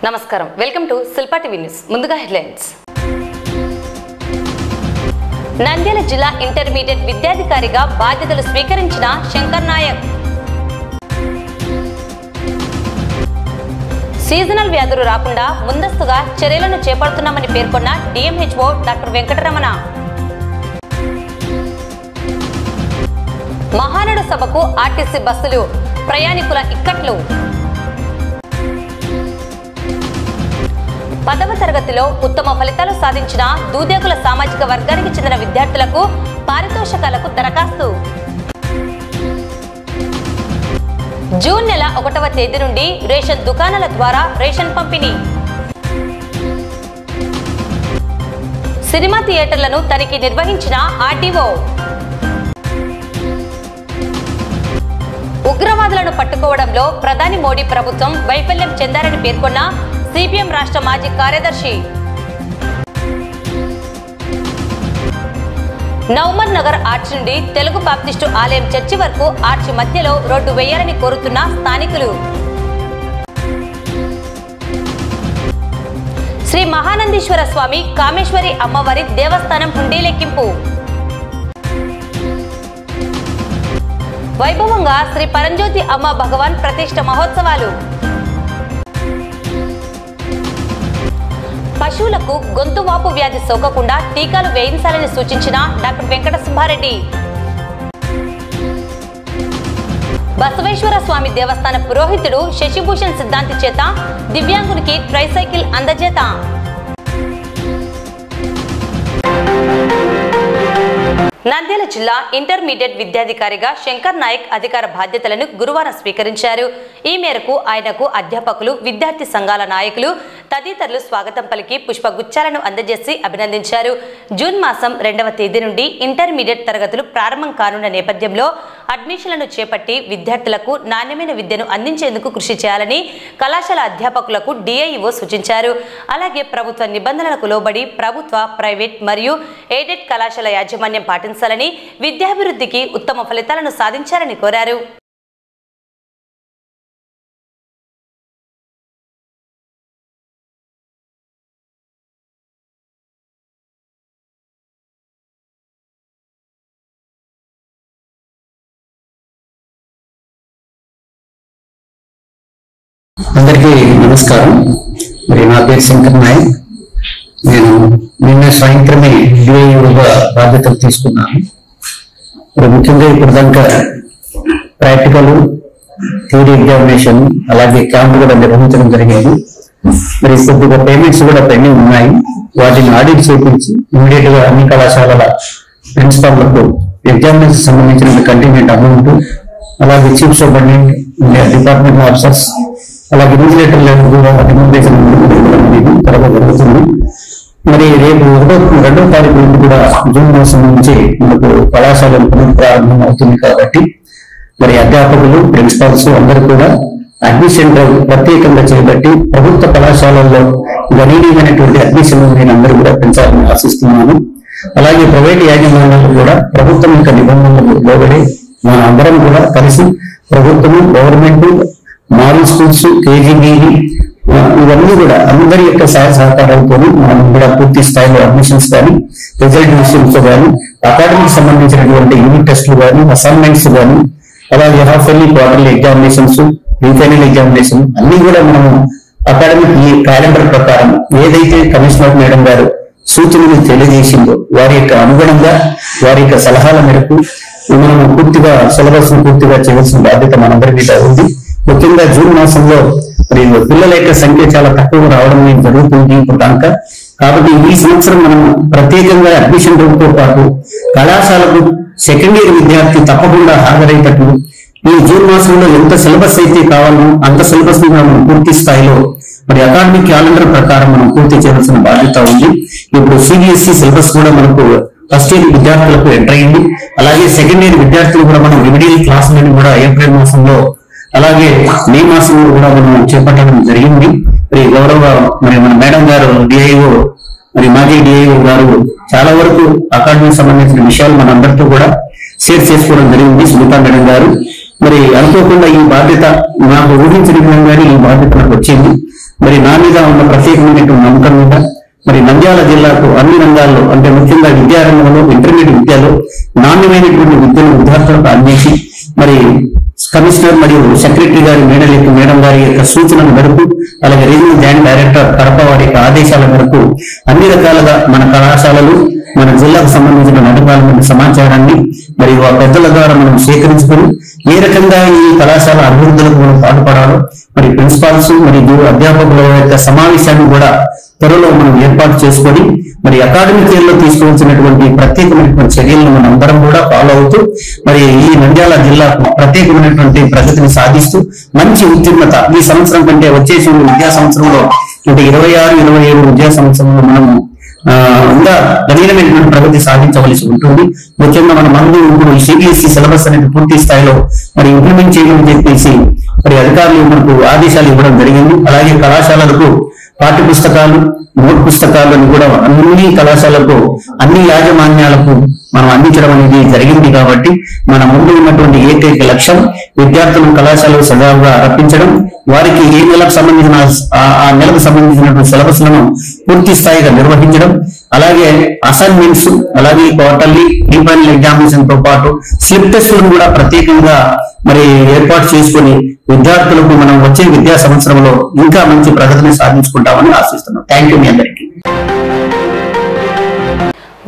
నమస్కారం welcome to Shilpa TV news ముందుగా headlines Nandyal జిల్లా ఇంటర్మీడియట్ విద్యాధికారిగా బాధ్యతలు స్వీకరించిన శంకర్ నాయక్ సీజనల్ వ్యాధులు రాకుండా ముందస్తుగా చర్యలను చేపడుతున్నామని పేర్కొన్న డిఎంహెచ్ఓ డాక్టర్ వెంకటరమణ మహానాడు సభకు ఆర్టీసీ బస్సులు ప్రయాణికుల ఇక్కట్లు 10వ తరగతిలో ఉత్తమ ఫలితాలు సాధించిన దూదేకుల సామాజిక వర్గానికి చెందిన విద్యార్థులకు పారితోషికాలకు దరఖాస్తు జూన్ నెల 1వ తేదీ నుండి రేషన్ దుకాణాల ద్వారా రేషన్ పంపిణీ సినిమా థియేటర్లను తనిఖీ నిర్వహించిన ఆర్డీఓ ఉగ్రవాదులను పట్టుకోవడంలో ప్రధాని మోడీ ప్రభుత్వం వైఫల్యం చెందారని పేర్కొన్న సిపిఎం రాష్ట్ర మాజీ కార్యదర్శి నౌమర్ నగర్ ఆర్చ్ నుండి తెలుగు బాప్టిస్టు ఆలయం చర్చి వరకు ఆర్చ్ మధ్యలో రోడ్డు వేయాలని కోరుతున్న స్థానికులు శ్రీ మహానందీశ్వర స్వామి కామేశ్వరి అమ్మవారి దేవస్థానం హుండీ లెక్కింపు వైభవంగా శ్రీ పరంజ్యోతి అమ్మ భగవాన్ ప్రతిష్ఠ మహోత్సవాలు పశువులకు గొంతు వాపు వ్యాధి సోకకుండా టీకాలు వేయించాలని సూచించిన డాక్టర్ వెంకట సుబ్బారెడ్డి బసవేశ్వర స్వామి దేవస్థాన పురోహితుడు శశిభూషణ్ సిద్ధాంతి చేత దివ్యాంగునికి ట్రైసైకిల్ అందజేత నంద్యాల జిల్లా ఇంటర్మీడియట్ విద్యాధికారిగా శంకర్ నాయక్ అధికార బాధ్యతలను గురువారం స్వీకరించారు. ఈ మేరకు ఆయనకు అధ్యాపకులు, విద్యార్థి సంఘాల నాయకులు తదితరులు స్వాగతం పలికి పుష్పగుచ్చాలను అందజేసి అభినందించారు. జూన్ మాసం 2వ తేదీ నుండి ఇంటర్మీడియట్ తరగతులు ప్రారంభం కానున్న నేపథ్యంలో అడ్మిషన్లను చేపట్టి విద్యార్థులకు నాణ్యమైన విద్యను అందించేందుకు కృషి చేయాలని కళాశాల అధ్యాపకులకు డిఐఈఓ సూచించారు. అలాగే ప్రభుత్వ నిబంధనలకు లోబడి ప్రభుత్వ, ప్రైవేట్ మరియు ఎయిడెడ్ కళాశాల యాజమాన్యం పాటించాలని, విద్యాభివృద్ధికి ఉత్తమ ఫలితాలను సాధించాలని కోరారు. అందరికీ నమస్కారం. మరి నా పేరు శంకర్ నాయక్. నేను నిన్న సాయంత్రమే డిఐఓగా బాధ్యతలు తీసుకున్నాను. మరి ముఖ్యంగా ఇప్పుడు దాకా ప్రాక్టికల్, థియరీ ఎగ్జామినేషన్ అలాగే క్యాంప్ కూడా నిర్వహించడం జరిగేది. మరి కొద్దిగా పేమెంట్స్ కూడా పెండింగ్ ఉన్నాయి. వాటిని ఆడిట్ చేయించి ఇమీడియట్ గా అన్ని కళాశాలల ప్రిన్సిపాల్లకు ఎగ్జామినేషన్ సంబంధించిన కంటింజెంట్ అమౌంట్, అలాగే చీఫ్ సూపరింటెండెంట్, డిపార్ట్మెంట్ ఆఫీసర్స్, అలాగే ఇన్విజిలేటర్ జరుగుతుంది. మరి రేపు 2వ తారీఖు నుండి కూడా జూన్ మాసం నుంచి మనకు కళాశాలలు పునఃప్రారంభం అవుతుంది కాబట్టి మరి అధ్యాపకులు, ప్రిన్సిపాల్స్ అందరూ కూడా అడ్మిషన్ ప్రత్యేకంగా చేపట్టి ప్రభుత్వ కళాశాలల్లో గణనీయమైనటువంటి అడ్మిషన్ నేను అందరూ కూడా పెంచాలని ఆశిస్తున్నాను. అలాగే ప్రైవేట్ యాజమాన్యాలు కూడా ప్రభుత్వం యొక్క నిబంధనలకు లోబడి మన అందరం కూడా కలిసి ప్రభుత్వము, గవర్నమెంట్, మోడల్ స్కూల్స్, కేజీబీవి ఇవన్నీ కూడా అందరి యొక్క సహాయ సహకారాలతో మనం కూడా పూర్తి స్థాయిలో అడ్మిషన్స్ కానీ, రిజల్ట్ విషయంలో కానీ, అకాడమిక్ సంబంధించినటువంటి యూనిట్ టెస్టులు కానీ, అసైన్మెంట్స్ కానీ, అలాగే హాఫ్ ఇయర్లీ, క్వార్టర్లీ ఎగ్జామినేషన్స్, రీఫైనల్ ఎగ్జామినేషన్ అన్ని కూడా మనము అకాడమిక్ ఈ క్యాలెండర్ ప్రకారం ఏదైతే కమిషనర్ మేడం గారు సూచనలు తెలియజేసిందో వారి యొక్క అనుగుణంగా, వారి యొక్క సలహాల మేరకు మనము పూర్తిగా సిలబస్ ను పూర్తిగా చేయాల్సిన బాధ్యత మనందరి మీద ఉంది. ముఖ్యంగా జూన్ మాసంలో మరి పిల్లల యొక్క సంఖ్య చాలా తక్కువ రావడం జరుగుతుంది ఇప్పుడు దాకా. కాబట్టి ఈ సంవత్సరం మనం ప్రత్యేకంగా అడ్మిషన్ తో పాటు కళాశాలకు సెకండ్ ఇయర్ విద్యార్థి తప్పకుండా హాజరయ్యేటట్లు ఈ జూన్ మాసంలో ఎంత సిలబస్ అయితే కావాలో అంత సిలబస్ ని మనం పూర్తి స్థాయిలో మరి అకాడమిక్ క్యాలెండర్ ప్రకారం మనం పూర్తి చేయాల్సిన బాధ్యత ఉంది. ఇప్పుడు సిబిఎస్ఈ సిలబస్ కూడా మనకు ఫస్ట్ ఇయర్ విద్యార్థులకు ఎంటర్ అయింది. అలాగే సెకండ్ ఇయర్ విద్యార్థులు కూడా మనం రెమెడియల్ క్లాసులను కూడా ఏప్రిల్ మాసంలో అలాగే మే మాసంలో కూడా మనం చేపట్టడం జరిగింది. మరి గౌరవ మన మేడం గారు డిఐఓ, మరి మాజీ డిఐఓ గారు చాలా వరకు అకాడమీకి సంబంధించిన విషయాలు మనందరితో కూడా షేర్ చేసుకోవడం జరిగింది. సునీతా మేడం గారు మరి అనుకోకుండా ఈ బాధ్యత నాకు ఊహించిన విధంగానే ఈ బాధ్యత నాకు వచ్చింది. మరి నా మీద ఉన్న ప్రత్యేకమైనటువంటి నమ్మకం మీద మరి నంద్యాల జిల్లాకు అన్ని రంగాల్లో అంటే ముఖ్యంగా విద్యారంగంలో ఇంటర్మీడియట్ విద్యలో నాణ్యమైనటువంటి విద్యను విద్యార్థులకు అందించి మరి కమిషనర్ మరియు సెక్రటరీ గారి మేడం గారి యొక్క సూచనల మేరకు అలాగే రీజనల్ జాయింట్ డైరెక్టర్ కడప వారి యొక్క ఆదేశాల మేరకు అన్ని రకాలుగా మన కళాశాలలు మన జిల్లాకు సంబంధించిన నడపాలన్న సమాచారాన్ని మరి ఆ పెద్దల ద్వారా మనం సేకరించుకొని ఏ రకంగా ఈ కళాశాల అభివృద్ధులకు మనం పాటుపడాలో మరి ప్రిన్సిపాల్స్ మరియు అధ్యాపకుల యొక్క సమావేశాన్ని కూడా త్వరలో మనం ఏర్పాటు చేసుకొని మరి అకాడమిక్ ఇయర్ లో తీసుకోవాల్సినటువంటి ప్రత్యేకమైనటువంటి చర్యలను మనం అందరం కూడా ఫాలో అవుతూ మరి ఈ నంద్యాల జిల్లాకు ప్రత్యేకమైనటువంటి ప్రగతిని సాధిస్తూ మంచి ఉత్తీర్ణత ఈ సంవత్సరం కంటే వచ్చేసి విద్యా సంవత్సరంలో అంటే 26-27 విద్యా సంవత్సరంలో మనము ఇంకా గణనీయమైనటువంటి ప్రగతి సాధించవలసి ఉంటుంది. ముఖ్యంగా మన మనకు ఇప్పుడు సిబిఎస్ఈ సిలబస్ అనేది పూర్తి స్థాయిలో మరి ఇంప్లిమెంట్ చేయమని చెప్పేసి మరి అధికారులు మనకు ఆదేశాలు ఇవ్వడం జరిగింది. అలాగే కళాశాలలకు పాఠ్య పుస్తకాలు నోట్ పుస్తకాలను కూడా అన్ని కళాశాలకు అన్ని యాజమాన్యాలకు మనం అందించడం అనేది జరిగింది. కాబట్టి మన ముందు ఉన్నటువంటి ఏకైక లక్ష్యం విద్యార్థులను కళాశాలకు సజావుగా రప్పించడం, వారికి ఏ నెలకు సంబంధించిన ఆ నెలకు సంబంధించినటువంటి సిలబస్ లను పూర్తి స్థాయిగా నిర్వహించడం, అలాగే అసైన్మెంట్స్ అలాగే క్వార్టర్లీ ప్రీ ఫైనల్ ఎగ్జామినేషన్ తో పాటు స్లిప్ టెస్టులను కూడా ప్రత్యేకంగా మరి ఏర్పాటు చేసుకుని విద్యార్థులకు మనం వచ్చే విద్యా సంవత్సరంలో ఇంకా మంచి ప్రగతిని సాధించుకుంటామని ఆశిస్తున్నాం. థ్యాంక్ యూ మీ అందరికీ.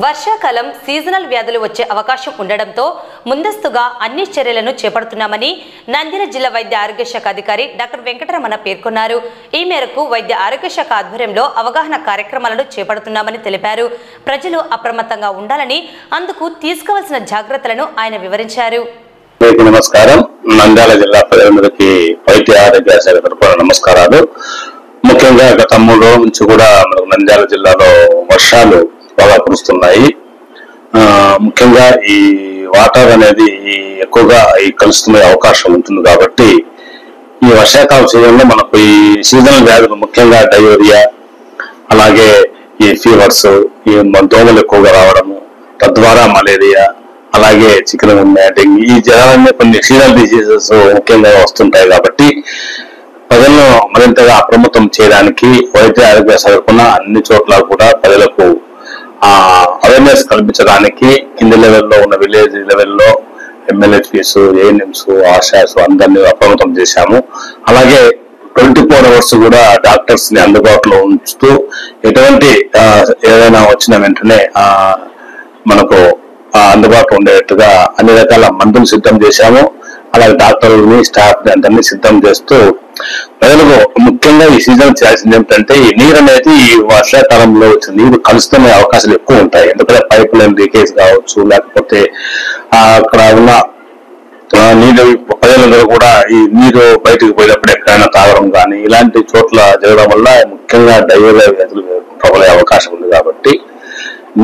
వర్షాకాలం సీజనల్ వ్యాధులు వచ్చే అవకాశం ఉండడంతో ముందస్తుగా అన్ని చర్యలను చేపడుతున్నామని నంద్యాల జిల్లా వైద్య ఆరోగ్య శాఖ అధికారి డాక్టర్ వెంకటరమణ పేర్కొన్నారు. ఈ మేరకు వైద్య ఆరోగ్య శాఖ ఆధ్వర్యంలో అవగాహన కార్యక్రమాలను చేపడుతున్నామని తెలిపారు. ప్రజలు అప్రమత్తంగా ఉండాలని, అందుకు తీసుకోవాల్సిన జాగ్రత్తలను ఆయన వివరించారు. నమస్కారం. నంద్యాల జిల్లా ప్రజలందరికీ వైద్య ఆరోగ్య శాఖ తరపున నమస్కారాలు. ముఖ్యంగా గత 3 రోజుల నుంచి కూడా మనకు నంద్యాల జిల్లాలో వర్షాలు బాగా కురుస్తున్నాయి. ముఖ్యంగా ఈ వాటర్ అనేది ఎక్కువగా కలుస్తున్న అవకాశం ఉంటుంది. కాబట్టి ఈ వర్షాకాల సీజన్లో మనకు ఈ సీజనల్ వ్యాధులు ముఖ్యంగా డయోరియా, అలాగే ఈ ఫీవర్స్, ఈ దోమలు ఎక్కువగా రావడము, తద్వారా మలేరియా, అలాగే చికెన్ గున్యా, డెంగీ, ఈ జ్వరాలన్నీ కొన్ని సీజనల్ డిసీజెస్ ముఖ్యంగా వస్తుంటాయి. కాబట్టి ప్రజలను మరింతగా అప్రమత్తం చేయడానికి వైద్య ఆరోగ్య తరపున అన్ని చోట్ల కూడా ప్రజలకు అవేర్నెస్ కల్పించడానికి కింది లెవెల్లో ఉన్న విలేజ్ లెవెల్లో ఎమ్మెల్యేస్, ఏఎన్ఎంస్, ఆశాస్ అందరినీ అప్రమత్తం చేశాము. అలాగే 24 hours కూడా డాక్టర్స్ ని అందుబాటులో ఉంచుతూ ఎటువంటి ఏదైనా వచ్చిన వెంటనే మనకు అందుబాటులో ఉండేట్టుగా అన్ని రకాల మందులు సిద్ధం చేశాము. అలాగే డాక్టర్లని, స్టాఫ్ ని అందరినీ సిద్ధం చేస్తూ ప్రజలకు ముఖ్యంగా ఈ సీజన్ చేయాల్సింది ఏమిటంటే ఈ నీరు అనేది ఈ వర్షాకాలంలో వచ్చిన నీరు కలుస్తున్న అవకాశాలు ఎక్కువ ఉంటాయి. ఎందుకంటే పైప్ లైన్ లీకేజ్ కావచ్చు, లేకపోతే అక్కడ ఉన్న నీరు ప్రజలందరూ కూడా ఈ నీరు బయటకు పోయినప్పుడు ఎక్కడైనా తాగడం కానీ ఇలాంటి చోట్ల జరగడం వల్ల ముఖ్యంగా డయోరియా వ్యాధులు ప్రబలే అవకాశం ఉంది. కాబట్టి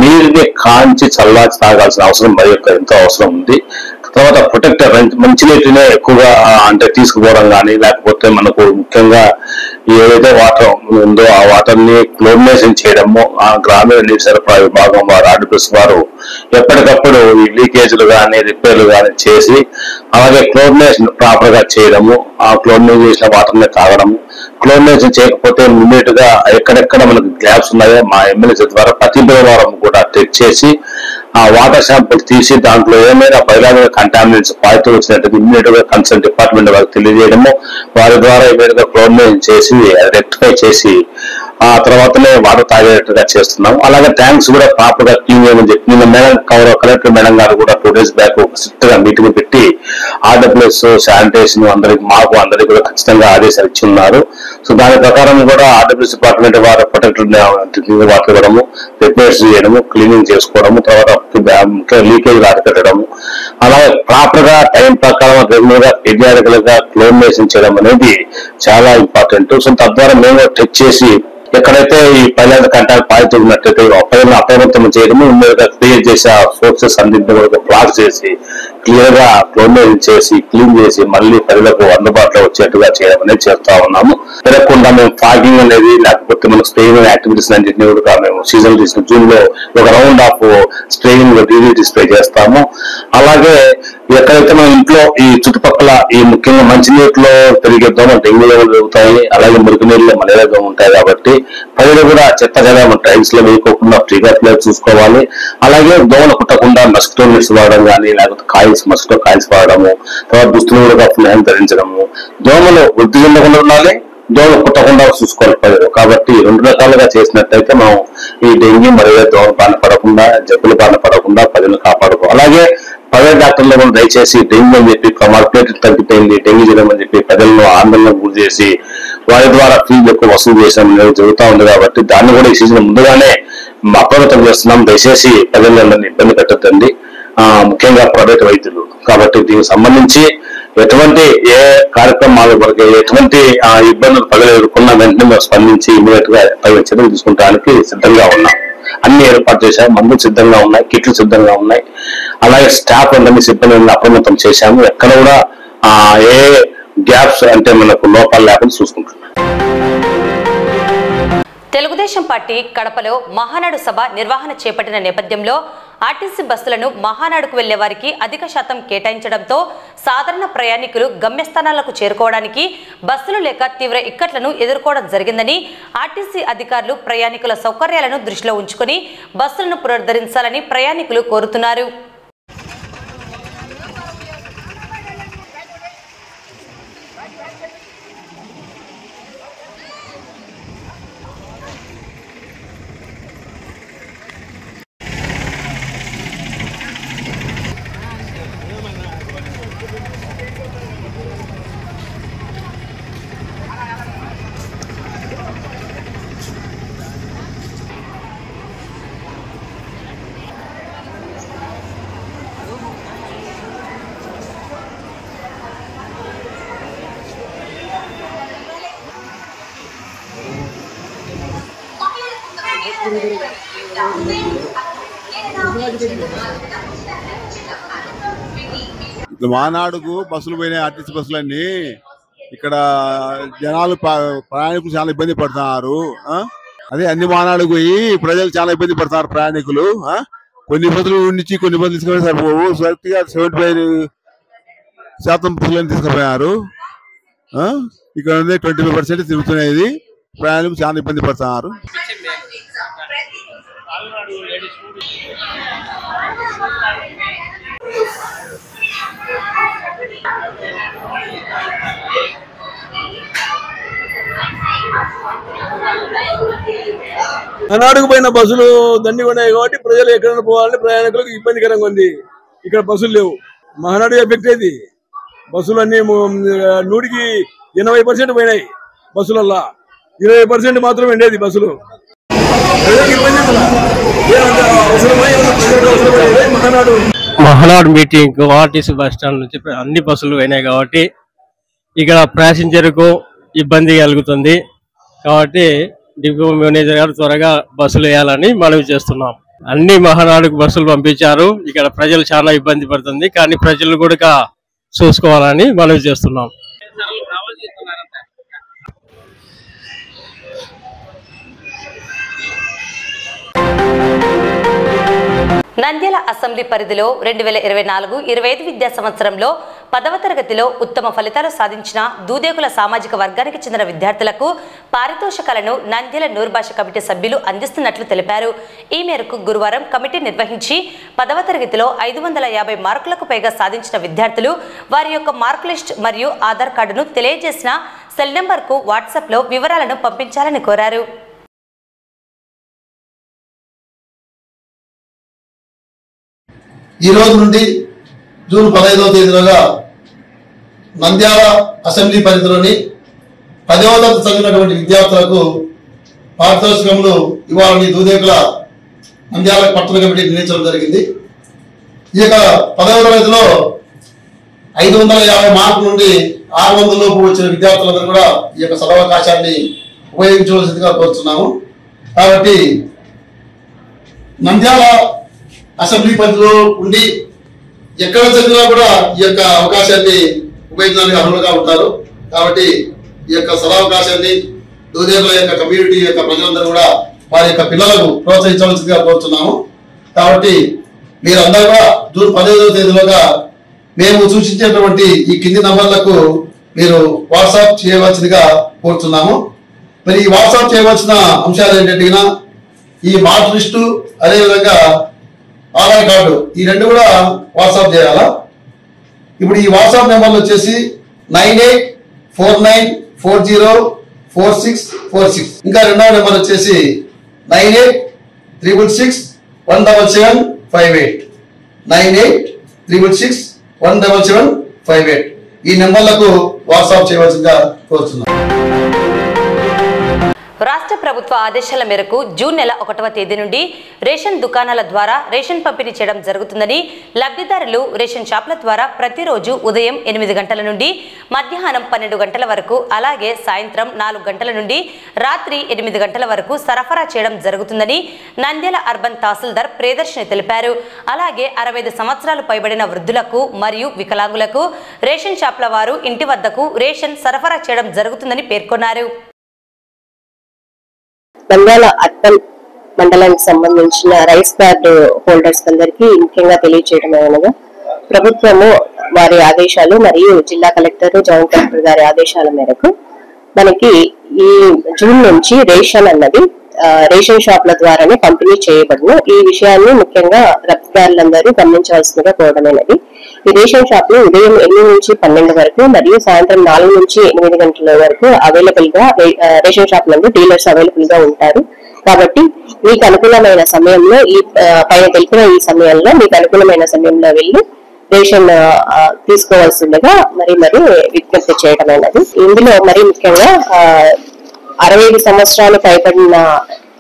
నీరుని కాంచి చల్లార్చి తాగాల్సిన అవసరం మరి ఎంతో అవసరం ఉంది. తర్వాత ప్రొటెక్టర్ మంచినీటినే ఎక్కువగా అంటే తీసుకుపోవడం కానీ, లేకపోతే మనకు ముఖ్యంగా ఏదైతే వాటర్ ఉందో ఆ వాటర్ ని క్లోరినేషన్ చేయడము ఆ గ్రామీణ నీటి సరఫరా విభాగం వారు ఆర్డిపిఎస్ వారు ఎప్పటికప్పుడు ఈ లీకేజ్లు కానీ రిపేర్లు కానీ చేసి అలాగే క్లోరినేషన్ ప్రాపర్ గా చేయడము, ఆ క్లోరినేషన్ చేసిన వాటర్ ని తాగడము, క్లోరినేషన్ చేయకపోతే ఇమ్మీడియట్ గా ఎక్కడెక్కడ మనకు గ్యాప్స్ ఉన్నాయో మా ఎమ్మెల్యే ద్వారా ప్రతి బుధవారం కూడా టెస్ట్ చేసి ఆ వాటర్ శాంపుల్ తీసి దాంట్లో ఏమైనా బయలాగా కంటామినెంట్స్ పాజిటివ్ వచ్చినట్టు ఇమ్మీడియట్ గా కన్సర్న్ డిపార్ట్మెంట్ వారికి తెలియజేయడము, వారి ద్వారా ఇమ్మీడియట్ గా క్లోరినేషన్ చేసి రెక్టిఫై చేసి ఆ తర్వాతనే వాటర్ తాగేట్టుగా చేస్తున్నాం. అలాగే ట్యాంక్స్ కూడా ప్రాపర్ గా క్లీన్ చేయమని చెప్పి నిన్న మేడం కలెక్టర్ మేడం గారు కూడా 2 days బ్యాక్ స్ట్రిక్ట్ గా మీటింగ్ పెట్టి ఆర్డబ్ల్యూఎస్ శానిటేషన్ అందరికి కూడా ఖచ్చితంగా ఆదేశాలు ఇచ్చి ఉన్నారు. సో దాని ప్రకారం కూడా ఆర్డబ్ల్యూఎస్ డిపార్ట్మెంట్ వారు ప్రొటెక్టెడ్ వాటర్ ఇవ్వడము, రిపేర్స్ చేయడము, క్లీనింగ్ చేసుకోవడము, తర్వాత లీకేజ్ అరికట్టడము, అలాగే ప్రాపర్ గా టైం ప్రకారం రెగ్యులర్ గా పీరియాడికల్ గా క్లోరినేషన్ చేయడం అనేది చాలా ఇంపార్టెంట్. సో తద్వారా మేము టెస్ట్ చేసి ఎక్కడైతే ఈ పైలాంటి కంటాక్ట్ పాజిటివ్ ఉన్నట్టయితే అప్రమత్తం చేయడము, ఇమ్మీడియట్ క్లియర్ చేసి ఆ సోర్సెస్ అన్నింటినీ కూడా బ్లాక్ చేసి క్లియర్ గా క్లోరినేషన్ చేసి క్లీన్ చేసి మళ్ళీ ప్రజలకు అందుబాటులో వచ్చేట్టుగా చేయడం అనేది చేస్తా ఉన్నాము. తిరగకుండా మేము ఫాగింగ్ అనేది లేకపోతే మనకు స్ప్రేయింగ్ యాక్టివిటీస్ అన్నింటినీ కూడా మేము సీజన్ తీసిన జూన్ లో ఒక round of spraying DDT spray చేస్తాము. అలాగే ఎక్కడైతే మన ఇంట్లో ఈ చుట్టుపక్కల ఈ ముఖ్యంగా మంచినీటిలో పెరిగే దోమలు డెంగ్యూ దోమలు పెరుగుతాయి, అలాగే మురికి నీళ్ళలో మలేరియా దోమలు ఉంటాయి. కాబట్టి ప్రజలు కూడా చెత్త కదా మన టైల్స్ లో వేయకోకుండా ఫ్రీగా ప్లేస్ చూసుకోవాలి. అలాగే దోమలు కుట్టకుండా మస్కిటో నెట్స్ వాడడం కానీ, లేకపోతే మస్కిటో కాయిల్స్ వాడడము, తర్వాత దుస్తులు కూడా ఫుల్ హ్యాండ్ ధరించడము, దోమలు వృద్ధి చెందకుండా ఉండాలి, దోమలు కుట్టకుండా చూసుకోవాలి ప్రజలు. కాబట్టి 2 రకాలుగా చేసినట్టయితే మనం ఈ డెంగ్యూ మలేరియా దోమలు బారిన పడకుండా, జబ్బులు బారిన పడకుండా ప్రజలు కాపాడుకో. అలాగే ప్రైవేట్ డాక్టర్లు కూడా దయచేసి డెంగ్యూ అని చెప్పి ప్లేటెడ్ తగ్గిపోయింది, డెంగ్యూ జ్వరం అని చెప్పి ప్రజలను ఆందోళనకు గురి చేసి వారి ద్వారా ఫీజు ఎక్కువ వసూలు చేసాం జరుగుతూ ఉంది. కాబట్టి దాన్ని కూడా ఈ సీజన్ ముందుగానే అప్రమత్తం చేస్తున్నాం. దయచేసి ప్రజలందరినీ ఇబ్బంది పెట్టద్దండి, ముఖ్యంగా ప్రైవేట్ వైద్యులు. కాబట్టి దీనికి సంబంధించి ఎటువంటి ఏ కార్యక్రమాలు వరకు ఎటువంటి ఇబ్బందులు ప్రజలు ఎదుర్కొన్నా వెంటనే మేము స్పందించి ఇమీడియట్ గా తగిన చర్యలు తీసుకుంటానికి సిద్ధంగా ఉన్నాం. అన్ని ఏర్పాటు చేశాము, మందులు సిద్ధంగా ఉన్నాయి, కిట్లు సిద్ధంగా ఉన్నాయి, అలాగే స్టాఫ్ అందరినీ సిబ్బందిని అప్రమత్తం చేశాము. ఎక్కడ కూడా ఏ గ్యాప్స్ అంటే మనకు లోపాలు లేకుండా చూసుకుంటున్నాం. తెలుగుదేశం పార్టీ కడపలో మహానాడు సభ నిర్వహణ చేపట్టిన నేపథ్యంలో ఆర్టీసీ బస్సులను మహానాడుకు వెళ్లే వారికి అధిక శాతం కేటాయించడంతో సాధారణ ప్రయాణికులు గమ్యస్థానాలకు చేరుకోవడానికి బస్సులు లేక తీవ్ర ఇక్కట్లను ఎదుర్కోవడం జరిగిందని ఆర్టీసీ అధికారులు ప్రయాణికుల సౌకర్యాలను దృష్టిలో ఉంచుకుని బస్సులను పునరుద్ధరించాలని ప్రయాణికులు కోరుతున్నారు. మహానాడుకు బస్సులు పోయినాయి, ఆర్టీసీ బస్సులన్నీ. ఇక్కడ జనాలు ప్రయాణికులు చాలా ఇబ్బంది పడుతున్నారు. అదే అన్ని మహానాడుకు పోయి ప్రజలు చాలా ఇబ్బంది పడుతున్నారు ప్రయాణికులు. కొన్ని బస్సులు నుంచి కొన్ని బస్సులు తీసుకుని సరిపోవు, 75% బస్సులను తీసుకుపోయారు. ఇక్కడ 25% తిరుగుతున్నాయి. ప్రయాణికులు చాలా ఇబ్బంది పడుతున్నారు. మహానాడుకు పోయిన బస్సులు దండి ఉన్నాయి కాబట్టి ప్రజలు ఎక్కడైనా పోవాలని ప్రయాణికులకు ఇబ్బందికరంగా ఉంది. ఇక్కడ బస్సులు లేవు, మహానాడు ఎఫెక్ట్ అయింది. బస్సులు అన్ని 100కి 80% పోయినాయి. బస్సులల్లా 20% మాత్రం ఉండేది బస్సులు. Mahanadu meeting RTC bus stand నుంచి అన్ని బస్సులు పోయినాయి కాబట్టి ఇక్కడ ప్యాసింజర్ కు ఇబ్బంది కలుగుతుంది. కాబట్టి డిపో మేనేజర్ గారు త్వరగా బస్సులు వేయాలని మనవి చేస్తున్నాం. అన్ని మహానాడుకు బస్సులు పంపించారు. ఇక్కడ ప్రజలు చాలా ఇబ్బంది పడుతుంది, కానీ ప్రజలు కూడా చూసుకోవాలని మనవి చేస్తున్నాం. నంద్యాల అసెంబ్లీ పరిధిలో 2024-25 విద్యా సంవత్సరంలో 10వ తరగతిలో ఉత్తమ ఫలితాలు సాధించిన దూదేకుల సామాజిక వర్గానికి చెందిన విద్యార్థులకు పారితోషికాలను నంద్యాల నూర్భాష కమిటీ సభ్యులు అందిస్తున్నట్లు తెలిపారు. ఈ మేరకు గురువారం కమిటీ నిర్వహించి 10వ తరగతిలో 550 మార్కులకు పైగా సాధించిన విద్యార్థులు వారి యొక్క మార్క్ లిస్ట్ మరియు ఆధార్ కార్డును తెలియజేసిన సెల్ నెంబర్కు వాట్సాప్లో వివరాలను పంపించాలని కోరారు. ఈ రోజు నుండి జూన్ 15వ తేదీలోగా నంద్యాల అసెంబ్లీ పరిధిలోని 10వ తరగతి చదివినటువంటి విద్యార్థులకు పారితోషికములు ఇవ్వాలని దూదేకుల నంద్యాల పట్టణ కమిటీ నిర్ణయించడం జరిగింది. ఈ యొక్క 10వ తరగతిలో 550 మార్కుల నుండి 600 లోపు వచ్చిన విద్యార్థులందరూ కూడా ఈ యొక్క సదవకాశాన్ని ఉపయోగించవలసిందిగా కోరుతున్నాము. కాబట్టి నంద్యాల అసెంబ్లీ పరిధిలో ఉండి ఎక్కడ చదివినా కూడా ఈ యొక్క అవకాశాన్ని ఉపయోగించడానికి అర్హులుగా ఉంటారు. కాబట్టి ఈ యొక్క సదవకాశాన్ని దూదేకుల యొక్క కమ్యూనిటీ యొక్క ప్రజలందరూ కూడా వారి యొక్క పిల్లలకు ప్రోత్సహించవలసిందిగా కోరుతున్నాము. కాబట్టి మీరందరూ కూడా జూన్ 15వ తేదీలోగా మేము సూచించేటువంటి ఈ కింది నంబర్లకు మీరు వాట్సాప్ చేయవలసిందిగా కోరుతున్నాము. మరి ఈ వాట్సాప్ చేయవలసిన అంశాలు ఏంటంటే ఈ మార్క్ లిస్టు, అదేవిధంగా ఆధార్ కార్డు, ఈ రెండు కూడా వాట్సాప్ చేయాలా. ఇప్పుడు ఈ వాట్సాప్ నెంబర్లు వచ్చేసి 9849404646. ఇంకా రెండవ నెంబర్ వచ్చేసి 9866617758. 9866617758. ఈ నెంబర్లకు వాట్సాప్ చేయవలసిందిగా కోరుతున్నాం. రాష్ట్ర ప్రభుత్వ ఆదేశాల మేరకు జూన్ నెల 1వ తేదీ నుండి రేషన్ దుకాణాల ద్వారా రేషన్ పంపిణీ చేయడం జరుగుతుందని లబ్ధిదారులు రేషన్ షాపుల ద్వారా ప్రతిరోజు ఉదయం 8 గంటల నుండి మధ్యాహ్నం 12 గంటల వరకు, అలాగే సాయంత్రం 4 గంటల నుండి రాత్రి 8 గంటల వరకు సరఫరా చేయడం జరుగుతుందని నంద్యాల అర్బన్ తహసీల్దార్ ప్రియదర్శిని తెలిపారు. అలాగే 65 సంవత్సరాలు పైబడిన వృద్ధులకు మరియు వికలాంగులకు రేషన్ షాపుల వారు ఇంటి వద్దకు రేషన్ సరఫరా చేయడం జరుగుతుందని పేర్కొన్నారు. నంద్యాల అర్బన్ మండలానికి సంబంధించిన రైస్ కార్డు హోల్డర్స్ అందరికీ ముఖ్యంగా తెలియజేయడం అనగా ప్రభుత్వము వారి ఆదేశాలు మరియు జిల్లా కలెక్టర్, జాయింట్ కలెక్టర్ గారి ఆదేశాల మేరకు మనకి ఈ జూన్ నుంచి రేషన్ అన్నది రేషన్ షాపుల ద్వారానే పంపిణీ చేయబడును. ఈ విషయాన్ని ముఖ్యంగా లబ్ధిదారులందరూ గమనించవలసిందిగా కోరడమైనది. ఈ రేషన్ షాపులు ఉదయం 8 నుంచి 12 వరకు మరియు సాయంత్రం 4 నుంచి 8 గంటల వరకు అవైలబుల్ గా రేషన్ షాప్ నందు డీలర్స్ అవైలబుల్ గా ఉంటారు. కాబట్టి మీకు అనుకూలమైన సమయంలో ఈ పైన తెలిపిన ఈ సమయంలో మీకు అనుకూలమైన సమయంలో వెళ్ళి రేషన్ తీసుకోవాల్సిందిగా మరి విజ్ఞప్తి చేయడమైనది. ఇందులో మరి ముఖ్యంగా 65 సంవత్సరాలు పైబడిన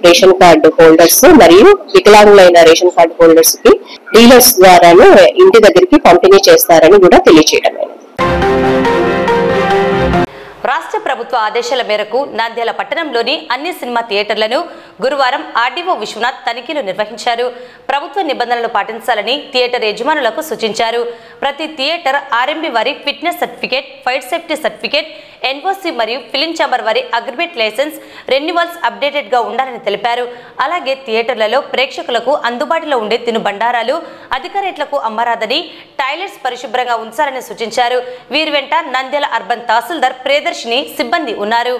రేషన్ కార్డు హోల్డర్స్ మరియు వికలాంగులైన రేషన్ కార్డు హోల్డర్స్ కి డీలర్స్ ద్వారానే ఇంటి దగ్గరికి పంపిణీ చేస్తారని కూడా తెలియజేయడమైనది. రాష్ట్ర ప్రభుత్వ ఆదేశాల మేరకు నంద్యాల పట్టణంలోని అన్ని సినిమా థియేటర్లను గురువారం ఆర్డీఓ విశ్వనాథ్ తనిఖీలు నిర్వహించారు. ప్రభుత్వ నిబంధనలు పాటించాలని థియేటర్ యజమానులకు సూచించారు. ప్రతి థియేటర్ ఆర్ఎంబీ వారి fitness certificate, fire safety certificate, NOC మరియు ఫిలిం ఛాంబర్ వారి అగ్రిమెంట్ లైసెన్స్ రెన్యువల్స్ అప్డేటెడ్ గా ఉండాలని తెలిపారు. అలాగే థియేటర్లలో ప్రేక్షకులకు అందుబాటులో ఉండే తినుబండారాలు అధిక రేట్లకు అమ్మరాదని, టాయిలెట్స్ పరిశుభ్రంగా ఉంచాలని సూచించారు. వీరి వెంట నంద్యాల అర్బన్ తహసీల్దార్ ప్రియదర్శిని సిబ్బంది ఉన్నారు.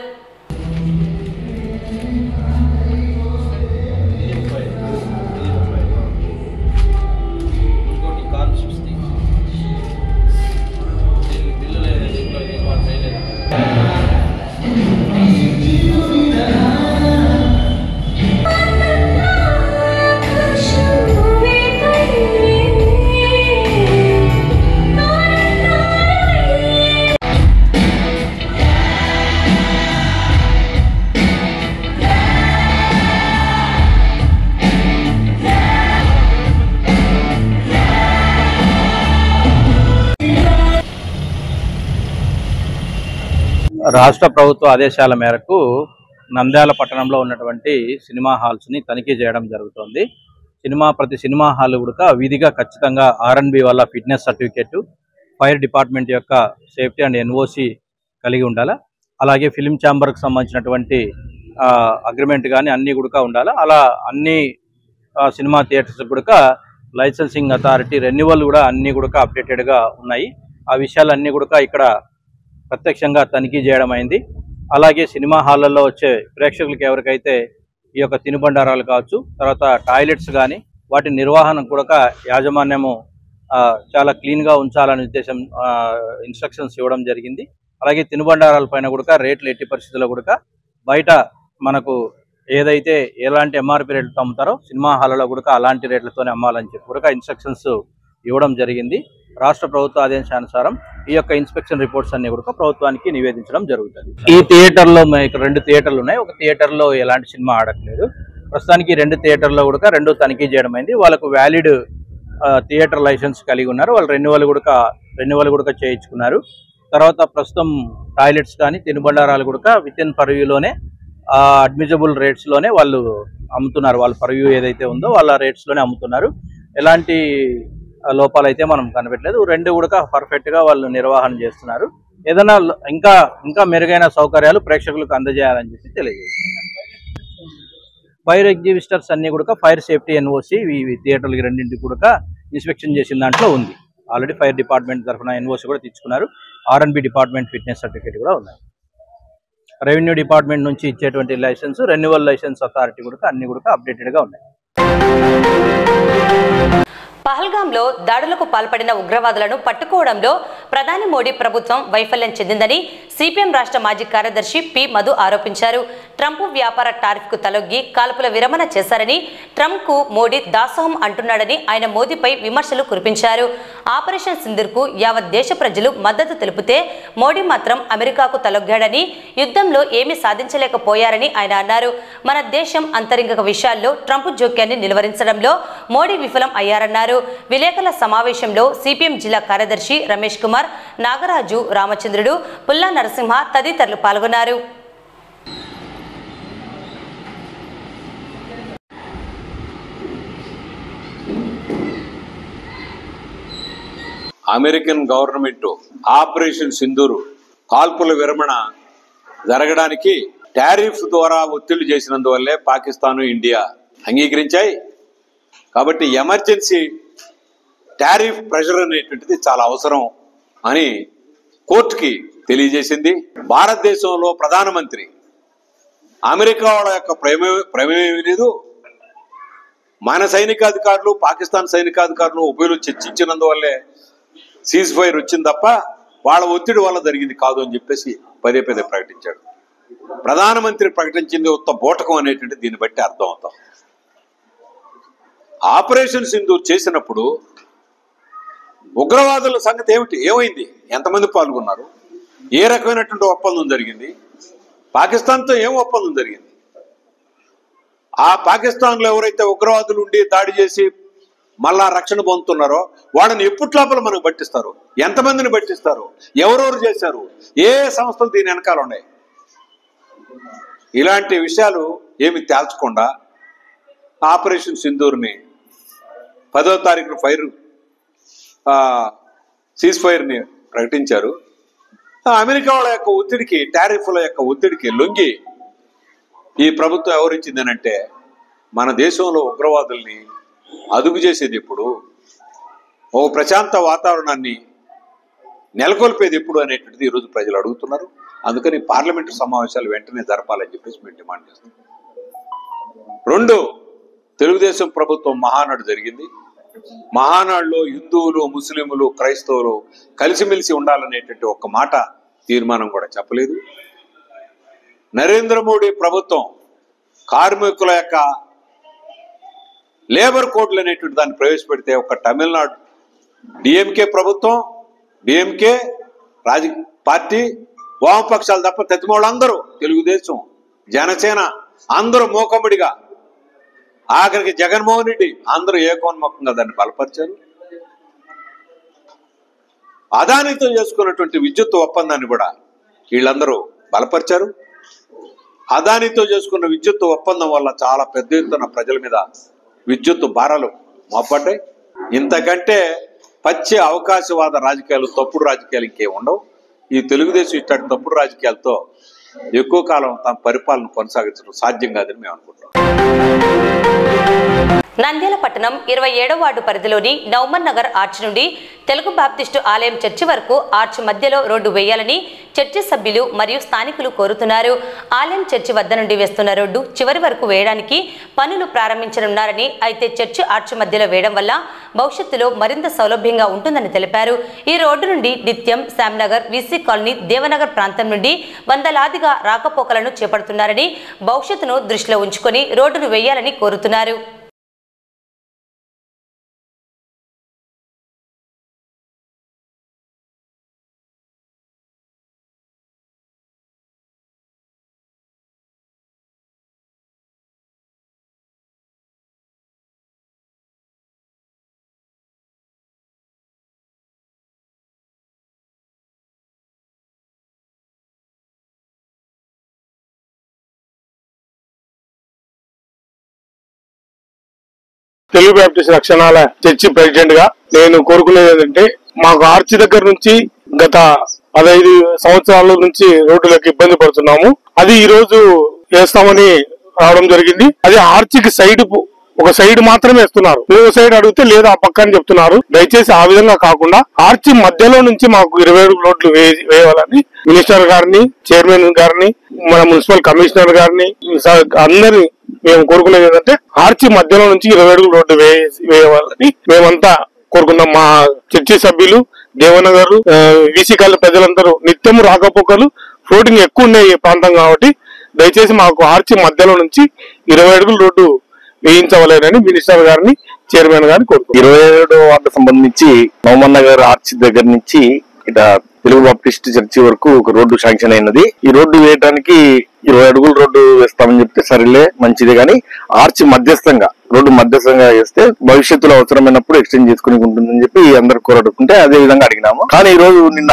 రాష్ట్ర ప్రభుత్వ ఆదేశాల మేరకు నంద్యాల పట్టణంలో ఉన్నటువంటి సినిమా హాల్స్ ని తనిఖీ చేయడం జరుగుతుంది. ప్రతి సినిమా హాల్ కూడా విధిగా ఖచ్చితంగా ఆర్ఎన్బి వల్ల ఫిట్నెస్ సర్టిఫికేట్, ఫైర్ డిపార్ట్మెంట్ యొక్క సేఫ్టీ అండ్ ఎన్ఓసి కలిగి ఉండాలి. అలాగే ఫిలిం ఛాంబర్ కు సంబంధించినటువంటి అగ్రిమెంట్ కానీ అన్ని కూడా ఉండాలి. అలా అన్ని సినిమా థియేటర్స్ కూడా లైసెన్సింగ్ అథారిటీ రెన్యువల్ కూడా అన్ని కూడా అప్డేటెడ్ గా ఉన్నాయి. ఆ విషయాలన్నీ కూడా ఇక్కడ ప్రత్యక్షంగా తనిఖీ చేయడం అయింది. అలాగే సినిమా హాళ్లలో వచ్చే ప్రేక్షకులకు ఎవరికైతే ఈ యొక్క తినుబండారాలు కావచ్చు, తర్వాత టాయిలెట్స్ కానీ వాటి నిర్వహణ కూడా యాజమాన్యము చాలా క్లీన్ గా ఉంచాలనే ఉద్దేశం ఇన్స్ట్రక్షన్స్ ఇవ్వడం జరిగింది. అలాగే తినుబండారాల పైన కూడా రేట్లు ఎట్టి పరిస్థితుల్లో కూడా బయట మనకు ఏదైతే ఎలాంటి ఎంఆర్పి రేట్లతో అమ్ముతారో సినిమా హాల్లో కూడా అలాంటి రేట్లతోనే అమ్మాలని చెప్పి కూడా ఇన్స్ట్రక్షన్స్ ఇవ్వడం జరిగింది. రాష్ట్ర ప్రభుత్వ ఆదేశానుసారం ఈ యొక్క ఇన్స్పెక్షన్ రిపోర్ట్స్ అన్ని కూడా ప్రభుత్వానికి నివేదించడం జరుగుతుంది. ఈ థియేటర్లో ఇక్కడ 2 థియేటర్లు ఉన్నాయి. ఒక థియేటర్లో ఎలాంటి సినిమా ఆడట్లేదు. ప్రస్తుతానికి 2 థియేటర్లో కూడా 2 తనిఖీ చేయడం అయింది. వాళ్ళకు వ్యాలిడ్ థియేటర్ లైసెన్స్ కలిగి ఉన్నారు. వాళ్ళు రెన్యువల్ కూడా చేయించుకున్నారు. తర్వాత ప్రస్తుతం టాయిలెట్స్ కానీ తినుబండారాలు కూడా విత్ ఇన్ పర్వ్యూలోనే అడ్మిజబుల్ రేట్స్ లోనే వాళ్ళు అమ్ముతున్నారు. వాళ్ళ పర్వ్యూ ఏదైతే ఉందో వాళ్ళ రేట్స్ లోనే అమ్ముతున్నారు. ఎలాంటి లోపాలు అయితే మనం కనిపెట్టలేదు. 2 కూడా పర్ఫెక్ట్ గా వాళ్ళు నిర్వహణ చేస్తున్నారు. ఏదైనా ఇంకా మెరుగైన సౌకర్యాలు ప్రేక్షకులకు అందజేయాలని చెప్పి తెలియజేస్తున్నారు. ఫైర్ ఎగ్జిబిటర్స్ అన్ని కూడా ఫైర్ సేఫ్టీ ఎన్ఓసి థియేటర్లకి 2 కూడా ఇన్స్పెక్షన్ చేసిన దాంట్లో ఉంది. ఆల్రెడీ ఫైర్ డిపార్ట్మెంట్ తరఫున ఎన్ఓసి కూడా తెచ్చుకున్నారు. R&B డిపార్ట్మెంట్ ఫిట్నెస్ సర్టిఫికేట్ కూడా ఉన్నాయి. రెవెన్యూ డిపార్ట్మెంట్ నుంచి ఇచ్చేటువంటి లైసెన్స్, రెన్యువల్ లైసెన్స్ అథారిటీ కూడా అన్ని కూడా అప్డేటెడ్గా ఉన్నాయి. పహల్గాంలో దాడులకు పాల్పడిన ఉగ్రవాదులను పట్టుకోవడంలో ప్రధాని మోడీ ప్రభుత్వం వైఫల్యం చెందిందని సిపిఎం రాష్ట్ర మాజీ కార్యదర్శి పి మధు ఆరోపించారు. ట్రంప్ వ్యాపార టారిఫ్కు తలొగ్గి కాల్పుల విరమణ చేశారని, ట్రంప్కు మోడీ దాసోహం అంటున్నాడని ఆయన మోదీపై విమర్శలు కురిపించారు. ఆపరేషన్ సింధూర్కు యావత్ దేశ ప్రజలు మద్దతు తెలిపితే మోడీ మాత్రం అమెరికాకు తలొగ్గాడని, యుద్ధంలో ఏమీ సాధించలేకపోయారని ఆయన అన్నారు. మన దేశం అంతరింగక విషయాల్లో ట్రంప్ జోక్యాన్ని నిలువరించడంలో మోడీ విఫలం అయ్యారన్నారు. విలేకరుల సమావేశంలో సిపిఎం జిల్లా కార్యదర్శి రమేష్ కుమార్, నాగరాజు, రామచంద్రుడు, పుల్లా నరసింహ తదితరులు పాల్గొన్నారు. అమెరికన్ గవర్నమెంట్ ఆపరేషన్ సింధూర్ కాల్పుల విరమణ జరగడానికి టారిఫ్ ద్వారా ఒత్తిళ్లు చేసినందువల్లే పాకిస్తాన్, ఇండియా అంగీకరించాయి. కాబట్టి ఎమర్జెన్సీ టారిఫ్ ప్రెషర్ అనేటువంటిది చాలా అవసరం అని కోర్టుకి తెలియజేసింది. భారతదేశంలో ప్రధానమంత్రి అమెరికా వాళ్ళ యొక్క ప్రమేయం లేదు. మన సైనికాధికారులు, పాకిస్తాన్ సైనికాధికారులు ఉభయలు చర్చించినందువల్లే సీజ్ ఫైర్ వచ్చింది తప్ప వాళ్ళ ఒత్తిడి వల్ల జరిగింది కాదు అని చెప్పేసి పదే పదే ప్రకటించాడు. ప్రధానమంత్రి ప్రకటించింది ఉత్త బోటకం అనేటువంటి దీన్ని బట్టి అర్థం అవుతాం. ఆపరేషన్ సింధూర్ చేసినప్పుడు ఉగ్రవాదుల సంగతి ఏమైంది, ఎంతమంది పాల్గొన్నారు, ఏ రకమైనటువంటి ఒప్పందం జరిగింది, పాకిస్తాన్తో ఏం ఒప్పందం జరిగింది, ఆ పాకిస్తాన్లో ఎవరైతే ఉగ్రవాదులు ఉండి దాడి చేసి మళ్ళా రక్షణ పొందుతున్నారో వాళ్ళని ఎప్పట్లోపల మనకు పట్టిస్తారు, ఎంతమందిని పట్టిస్తారు, ఎవరెవరు చేశారు, ఏ సంస్థలు దీని వెనకాల ఉన్నాయి, ఇలాంటి విషయాలు ఏమి తేల్చకుండా ఆపరేషన్ సింధూర్ని 10వ తారీఖున సీజ్ ఫైర్ని ప్రకటించారు. అమెరికా వాళ్ళ యొక్క ఒత్తిడికి, టారిఫ్ల యొక్క ఒత్తిడికి లొంగి ఈ ప్రభుత్వం ఎవరిచ్చిందని అంటే మన దేశంలో ఉగ్రవాదుల్ని అదుపు చేసేది ఎప్పుడు, ఓ ప్రశాంత వాతావరణాన్ని నెలకొల్పేది ఎప్పుడు అనేటువంటిది ఈరోజు ప్రజలు అడుగుతున్నారు. అందుకని పార్లమెంటు సమావేశాలు వెంటనే జరపాలని చెప్పేసి మేము డిమాండ్ చేస్తాం. 2, తెలుగుదేశం ప్రభుత్వం మహానాడు జరిగింది. మహానాడులో హిందువులు, ముస్లింలు, క్రైస్తవులు కలిసిమెలిసి ఉండాలనేటువంటి ఒక్క మాట తీర్మానం కూడా చెప్పలేదు. నరేంద్ర మోడీ ప్రభుత్వం కార్మికుల యొక్క లేబర్ కోడ్లు అనేటువంటి దాన్ని ప్రవేశపెడితే ఒక తమిళనాడు డిఎంకే ప్రభుత్వం, డిఎంకే పార్టీ, వామపక్షాలు తప్ప తతిమోళ్ళందరూ, తెలుగుదేశం, జనసేన అందరూ మూకమ్మడిగా, ఆఖరికి జగన్మోహన్ రెడ్డి అందరూ ఏకోన్ముఖంగా దాన్ని బలపరిచారు. అదానితో చేసుకున్నటువంటి విద్యుత్ ఒప్పందాన్ని కూడా వీళ్ళందరూ బలపరిచారు. అదానితో చేసుకున్న విద్యుత్ ఒప్పందం వల్ల చాలా పెద్ద ఎత్తున ప్రజల మీద విద్యుత్ భారాలు మోపడ్డాయి. ఇంతకంటే పచ్చి అవకాశవాద రాజకీయాలు, తప్పుడు రాజకీయాలు ఇంకేం ఉండవు. ఈ తెలుగుదేశం ఇట్లాంటి తప్పుడు రాజకీయాలతో ఎక్కువ కాలం తమ పరిపాలన కొనసాగించడం సాధ్యం కాదని మేము అనుకుంటున్నాం. నంద్యాల పట్టణం 27వ వార్డు పరిధిలోని నౌమన్ నగర్ ఆర్చ్ నుండి తెలుగు బాప్టిస్టు ఆలయం చర్చి వరకు ఆర్చ్ మధ్యలో రోడ్డు వేయాలని చర్చి సభ్యులు మరియు స్థానికులు కోరుతున్నారు. ఆలయం చర్చి వద్ద నుండి వేస్తున్న రోడ్డు చివరి వరకు వేయడానికి పనులు ప్రారంభించనున్నారని, అయితే చర్చి ఆర్చ్ మధ్యలో వేయడం వల్ల భవిష్యత్తులో మరింత సౌలభ్యంగా ఉంటుందని తెలిపారు. ఈ రోడ్డు నుండి నిత్యం శ్యామ్నగర్, వీసీ కాలనీ, దేవనగర్ ప్రాంతం నుండి వందలాదిగా రాకపోకలను చేపడుతున్నారని, భవిష్యత్తును దృష్టిలో ఉంచుకొని రోడ్డును వేయాలని కోరుతున్నారు. తెలుగు బాప్టిస్ట్ రక్షణాల చర్చి ప్రెసిడెంట్ గా నేను కోరుకునేది ఏంటంటే, మాకు ఆర్చ్ దగ్గర నుంచి గత 15 సంవత్సరాల నుంచి రోడ్డులకు ఇబ్బంది పడుతున్నాము. అది ఈ రోజు వేస్తామని రావడం జరిగింది. అది ఆర్చికి సైడ్ ఒక సైడ్ మాత్రమే ఇస్తున్నారు. ఇంకో సైడ్ అడిగితే లేదు ఆ పక్క అని చెప్తున్నారు. దయచేసి ఆ విధంగా కాకుండా ఆర్చి మధ్యలో నుంచి మాకు 20 అడుగుల రోడ్లు వేయాలని మినిస్టర్ గారిని, చైర్మన్ గారిని, మన మున్సిపల్ కమిషనర్ గారిని అందరినీ మేము కోరుకునేది ఏంటంటే ఆర్చి మధ్యలో నుంచి 20 అడుగుల రోడ్డు వేయాలని మేమంతా కోరుకున్నాం. మా చర్చి సభ్యులు, దేవనగర్, వీసీ కాలనీ ప్రజలందరూ నిత్యము రాకపోకలు, ఫ్లోటింగ్ ఎక్కువ ఉన్నాయి ఈ ప్రాంతం కాబట్టి దయచేసి మాకు ఆర్చి మధ్యలో నుంచి 20 అడుగుల రోడ్డు వేయించవలేనని మినిస్టర్ గారిని, చైర్మన్ గారిని కోరుకుంటున్నాం. 27వ వార్డు సంబంధించి నవమన్ నగర్ ఆర్చి దగ్గర నుంచి ఇట తెలుగు బాప్టిస్ట్ చర్చి వరకు ఒక రోడ్డు శాంక్షన్ అయినది. ఈ రోడ్డు వేయడానికి 20 అడుగుల రోడ్డు వేస్తామని చెప్తే సరేలే మంచిదే, కానీ ఆర్చి మధ్యస్థంగా రోడ్డు మధ్యస్థంగా వేస్తే భవిష్యత్తులో అవసరమైనప్పుడు ఎక్స్టెండ్ చేసుకుని ఉంటుందని చెప్పి అందరు కోరడుకుంటే అదే విధంగా అడిగినాము. కానీ ఈ రోజు నిన్న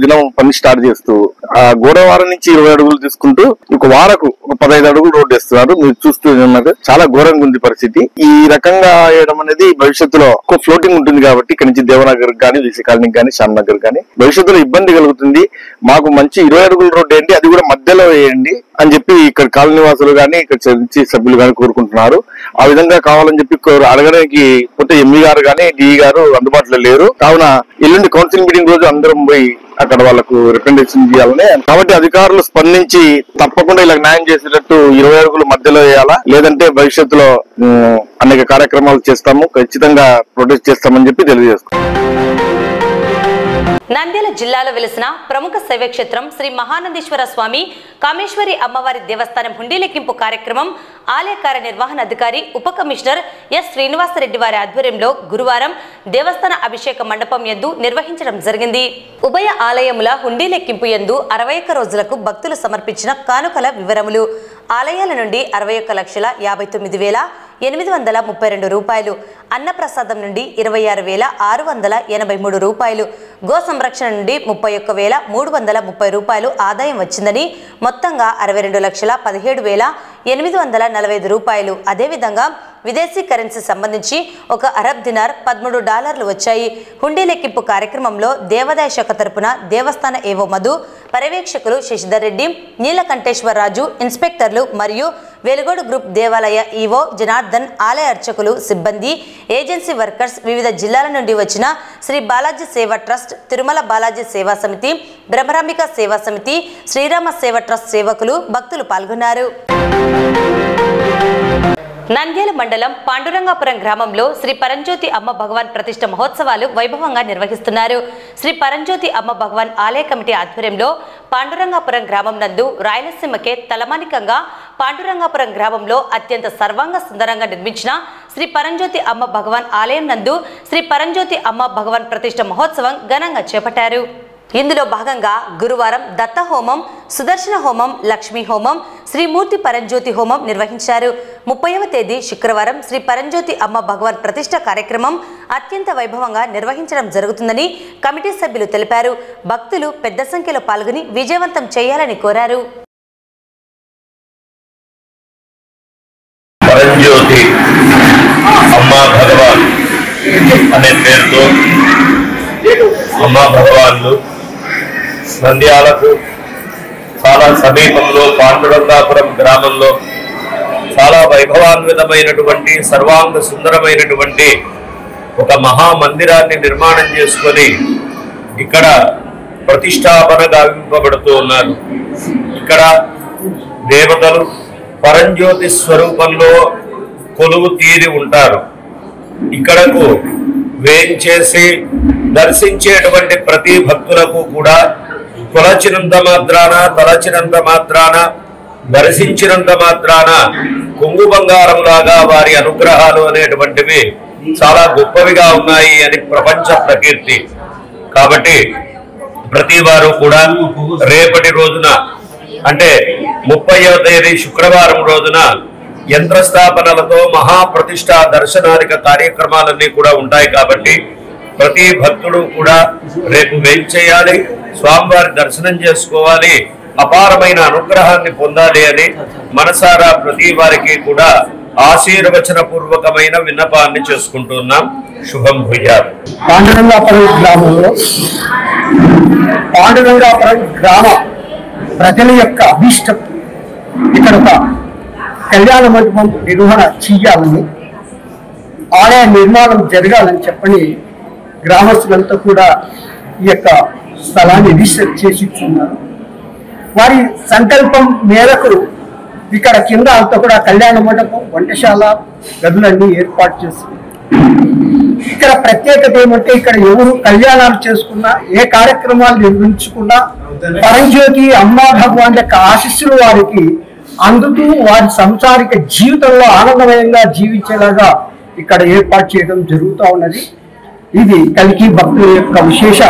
దినం పని స్టార్ట్ చేస్తూ ఆ గోడవారం నుంచి 20 అడుగులు తీసుకుంటూ ఒక వారకు ఒక 15 అడుగులు రోడ్డు వేస్తున్నారు. మీరు చూస్తూ ఉన్నారు, చాలా ఘోరంగా ఉంది పరిస్థితి. ఈ రకంగా వేయడం అనేది భవిష్యత్తులో ఎక్కువ ఫ్లోటింగ్ ఉంటుంది కాబట్టి ఇక్కడ నుంచి దేవనగర్ కానీ, వీసీ కాలనీకి కానీ, శ్యామ్ నగర్ కానీ భవిష్యత్తులో ఇబ్బంది కలుగుతుంది. మాకు మంచి 20 అడుగుల రోడ్డు ఏంటి, అది కూడా మధ్యలో వేయండి అని చెప్పి ఇక్కడ కాలనీ వాసులు కానీ, ఇక్కడ చర్చి సభ్యులు కానీ కోరుకుంటున్నారు. ఆ విధంగా కావాలని చెప్పి అడగడానికి పోతే ఎంఈ గారు కానీ, డిఈ గారు అందుబాటులో లేరు. కావున ఎల్లుండి కౌన్సిల్ మీటింగ్ రోజు అందరం పోయి అక్కడ వాళ్ళకు రికమెండేషన్ చేయాలని. కాబట్టి అధికారులు స్పందించి తప్పకుండా ఇలా న్యాయం చేసేటట్టు 20 అడుగులు మధ్యలో వేయాలా, లేదంటే భవిష్యత్తులో అనేక కార్యక్రమాలు చేస్తాము, ఖచ్చితంగా ప్రొటెస్ట్ చేస్తామని చెప్పి తెలియజేస్తాం. నంద్యాల జిల్లాలో వెలిసిన ప్రముఖ శైవక్షేత్రం శ్రీ మహానందీశ్వర స్వామి కామేశ్వరి అమ్మవారి దేవస్థానం హుండీ లెక్కింపు కార్యక్రమం ఆలయ కార్యనిర్వహణాధికారి ఉప కమిషనర్ ఎస్ శ్రీనివాసరెడ్డి వారి ఆధ్వర్యంలో గురువారం దేవస్థాన అభిషేక మండపం యందు నిర్వహించడం జరిగింది. ఉభయ ఆలయముల హుండీ లెక్కింపు యందు 61 రోజులకు భక్తులు సమర్పించిన కానుకల వివరములు. ఆలయాల నుండి 61,59,832 రూపాయలు, అన్నప్రసాదం నుండి 26,683 రూపాయలు, గో సంరక్షణ నుండి 31,330 రూపాయలు ఆదాయం వచ్చిందని మొత్తంగా 62,17,845 రూపాయలు. అదేవిధంగా విదేశీ కరెన్సీ సంబంధించి ఒక అరబ్ దినార్ $13 వచ్చాయి. హుండీ లెక్కింపు కార్యక్రమంలో దేవాదాయ శాఖ తరపున దేవస్థాన ఏవో మధు, పర్యవేక్షకులు శశిధర్ రెడ్డి, నీలకంఠేశ్వరరాజు, ఇన్స్పెక్టర్లు మరియు వెలుగోడు గ్రూప్ దేవాలయ ఈవో జనార్దన్, ఆలయ అర్చకులు, సిబ్బంది, ఏజెన్సీ వర్కర్స్, వివిధ జిల్లాల నుండి వచ్చిన శ్రీ బాలాజీ సేవా ట్రస్ట్, తిరుమల బాలాజీ సేవా సమితి, బ్రహ్మరాంబిక సేవా సమితి, శ్రీరామ సేవా ట్రస్ట్ సేవకులు, భక్తులు పాల్గొన్నారు. నంద్యాల మండలం పాండురంగాపురం గ్రామంలో శ్రీ పరంజ్యోతి అమ్మ భగవాన్ ప్రతిష్ఠ మహోత్సవాలు వైభవంగా నిర్వహిస్తున్నారు. శ్రీ పరంజ్యోతి అమ్మ భగవాన్ ఆలయ కమిటీ ఆధ్వర్యంలో పాండురంగాపురం గ్రామం నందు రాయలసీమకే తలమానికంగా పాండురంగాపురం గ్రామంలో అత్యంత సర్వాంగ సుందరంగా నిర్మించిన శ్రీ పరంజ్యోతి అమ్మ భగవాన్ ఆలయం నందు శ్రీ పరంజ్యోతి అమ్మ భగవాన్ ప్రతిష్ఠ మహోత్సవం ఘనంగా చేపట్టారు. ఇందులో భాగంగా గురువారం దత్త హోమం, సుదర్శన హోమం, లక్ష్మీ హోమం, శ్రీమూర్తి పరంజ్యోతి హోమం నిర్వహించారు. 30వ తేదీ శుక్రవారం శ్రీ పరంజ్యోతి అమ్మ భగవాన్ ప్రతిష్ఠ కార్యక్రమం అత్యంత వైభవంగా నిర్వహించడం జరుగుతుందని కమిటీ సభ్యులు తెలిపారు. భక్తులు పెద్ద సంఖ్యలో పాల్గొని విజయవంతం చేయాలని కోరారు. పరంజ్యోతి అమ్మా భగవాన్ అనే పేరుతో అమ్మా భగవాన్లు నంద్యాలకు చాలా సమీపంలో పాండురంగాపురం గ్రామంలో చాలా వైభవాన్వితమైనటువంటి సర్వాంగ సుందరమైనటువంటి ఒక మహామందిరాన్ని నిర్మాణం చేసుకొని ఇక్కడ ప్రతిష్టాపన గావింపబడుతూ ఉన్నారు. ఇక్కడ దేవతలు పరంజ్యోతి స్వరూపంలో కొలువు తీరి ఉంటారు. ఇక్కడకు వేయించేసి దర్శించేటువంటి ప్రతి భక్తులకు కూడా కొలచినంత మాత్రాన, తలచినంత మాత్రాన, దర్శించినంత మాత్రాన కొంగు బంగారం లాగా వారి అనుగ్రహాలు అనేటువంటివి చాలా గొప్పవిగా ఉన్నాయి అని ప్రపంచ ప్రకీర్తి. కాబట్టి ప్రతి వారు కూడా రేపటి రోజున అంటే 30వ తేదీ శుక్రవారం రోజున యంత్రస్థాపనలతో మహాప్రతిష్ఠ దర్శనానిక కార్యక్రమాలన్నీ కూడా ఉంటాయి. కాబట్టి ప్రతి భక్తుడు కూడా రేపు వేంచేయాలి, స్వామివారి దర్శనం చేసుకోవాలి, అపారమైన అనుగ్రహాన్ని పొందాలి అని మనసారా ప్రతి వారికి కూడా ఆశీర్వచన పూర్వకమైన విన్నపాన్ని చేసుకుంటున్నాం. శుభం భూయాత్. పాండురంగాపురం గ్రామంలో పాండురంగాపురం గ్రామ ప్రజల యొక్క అభిష్టం ఇక్కడ ఒక కళ్యాణ మండపం నిర్వహణ చెయ్యాలని ఆలయ నిర్మాణం జరగాలని చెప్పని గ్రామస్తులంతా కూడా ఈ యొక్క స్థలాన్ని రిజిస్టర్ చేసి ఇచ్చున్నారు. వారి సంకల్పం మేరకు ఇక్కడ కింద అంతా కూడా కళ్యాణ మండపం, వంటశాల, గదులన్నీ ఏర్పాటు చేస్తుంది. ఇక్కడ ప్రత్యేకత ఏమంటే ఇక్కడ ఎవరు కళ్యాణాలు చేసుకున్నా, ఏ కార్యక్రమాలు నిర్వహించుకున్నా పరంజ్యోతి అమ్మా భగవాన్ యొక్క ఆశీస్సులు వారికి అందుతూ వారి సంసారిక జీవితంలో ఆనందమయంగా జీవించేలాగా ఇక్కడ ఏర్పాటు చేయడం జరుగుతూ ఉన్నది. ఇది కలికి భక్తుల యొక్క విశేష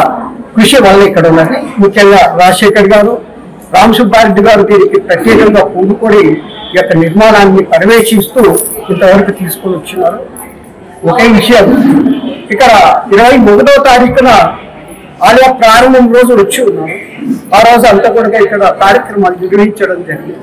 కృషి వల్ల ఇక్కడ ఉన్నది. ముఖ్యంగా రాజశేఖర్ గారు, రామ్ సుబ్బారెడ్డి గారు దీనికి ప్రత్యేకంగా పూనుకొని ఈ యొక్క నిర్మాణాన్ని పర్యవేక్షిస్తూ ఇంతవరకు తీసుకొని వచ్చినారు. ఒకే విషయం, ఇక్కడ 21వ తారీఖున ఆలయ ప్రారంభం రోజు వచ్చి ఉన్నారు. ఆ రోజు అంతా కూడా ఇక్కడ కార్యక్రమాలు నిర్వహించడం జరిగింది.